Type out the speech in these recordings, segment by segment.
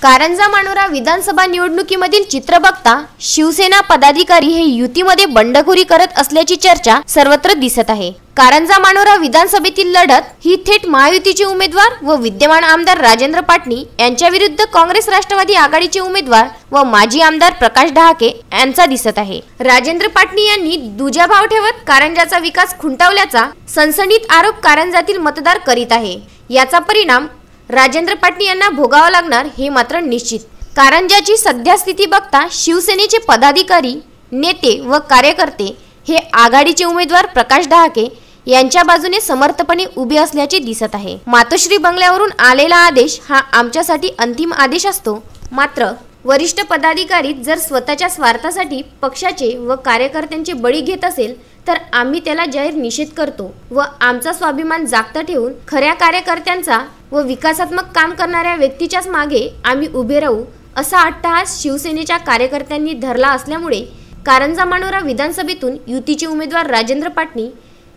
कारंजा मानोरा विधानसभा निवडणुकीमधील चित्र बघता शिवसेना पदाधिकारी हे युतीमध्ये बंडखोरी करत असल्याची चर्चा सर्वत्र दिसत आहे। कारंजा मानोरा विधानसभेतील लढत ही थेट महायुतीचे उमेदवार व विद्यमान आमदार राजेंद्र पाटणी यांच्या विरुद्ध काँग्रेस राष्ट्रवादी आघाडीचे उमेदवार व माजी आमदार प्रकाश डहाके यांचा दिसत आहे। राजेंद्र पाटणी यांनी दुजा भाव ठेवत कारंजाचा विकास खुंटवल्याचा सनसनीत आरोप कारंजातील मतदार करीत आहे। याचा परिणाम राजेंद्र पाटणी यांना भोगावा लागणार हे मात्र निश्चित। कारंजाची सध्या स्थिती बघता शिवसेनेचे पदाधिकारी, नेते व कार्यकर्ते हे आघाडीचे उमेदवार प्रकाश डहाके यांच्या बाजूने समर्थपणे उभे असल्याचे दिसत आहे। मातोश्री बंगल्यावरून आलेला आदेश हा आमच्यासाठी अंतिम आदेश असतो, मात्र वरिष्ठ पदाधिकारी जर स्वतःच्या स्वार्थासाठी पक्षाचे व कार्यकर्त्यांचे बळी घेत असेल तर आम्ही त्याला जाहीर निषेध करतो व आमचा स्वाभिमान जागता ठेवून खऱ्या कार्यकर्त्यांचा व विकासात्मक काम करणाऱ्या व्यक्तीच्याच मागे आम्ही उभे राहू असा अट्टहास शिवसेनेच्या कार्यकर्त्यांनी धरला असल्यामुळे कारंजा मानोरा विधानसभेतून युतीचे उमेदवार राजेंद्र पाटणी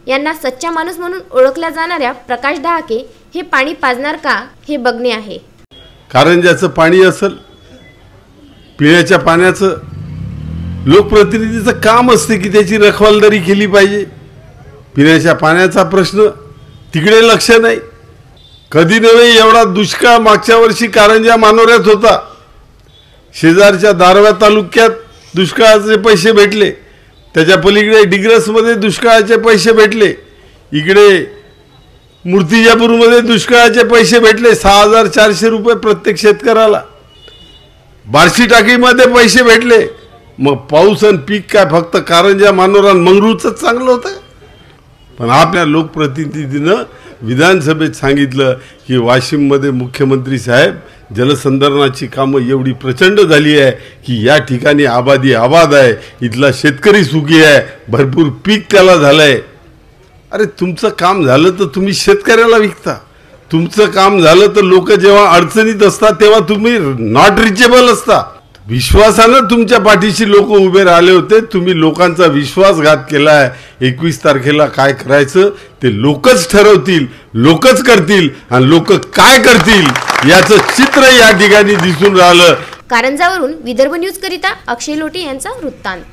यांना सच्चा माणूस म्हणून ओळखल्या जाणाऱ्या प्रकाश डहाके हे पाणी पाजणार का हे बघणे आहे। कारंजाचं पाणी असेल, पिण्याच्या पाण्याचं लोकप्रतिनिधीचं काम असते की त्याची रखवालदारी केली पाहिजे। पिण्याच्या पाण्याचा प्रश्न तिकडे लक्ष नाही। कधी नव्हे एवढा दुष्काळ मागच्या वर्षी कारंजा मानोऱ्यात होता। शेजारच्या दारव्हा तालुक्यात दुष्काळाचे पैसे भेटले, त्याच्या पलीकडे डिग्रसमध्ये दुष्काळाचे पैसे भेटले, इकडे मूर्तिजापूरमध्ये दुष्काळाचे पैसे भेटले 6400 रुपये प्रत्येक शेतकऱ्याला। बार्शी टाकीमध्ये पैसे भेटले। मग पाऊस आणि पीक काय फक्त कारंजा मानोरा मंगरूळच चांगलं होतं? पण आपल्या लोकप्रतिनिधीनं विधानसभेत सांगितलं की वाशिममध्ये मुख्यमंत्री साहेब जलसंधारणाची कामं एवढी प्रचंड झाली आहे की या ठिकाणी आबादी आबाद आहे, इथला शेतकरी सुखी आहे, भरपूर पीक त्याला झालंय। अरे तुमचं काम झालं तर तुम्ही शेतकऱ्याला विकता, तुमचं काम झालं तर लोक जेव्हा अडचणीत असतात तेव्हा तुम्ही नॉट रिचेबल असता। विश्वासानं तुमच्या पाठीशी लोक उभे राहिले होते, तुम्ही लोकांचा विश्वासघात केलाय। 21 तारखेला काय करायचं ते लोकच ठरवतील, लोकच करतील आणि लोक काय करतील याचं चित्र या ठिकाणी दिसून राहिलं। कारंजावरून विदर्भ न्यूज करिता अक्षय लोटे यांचा वृत्तांत।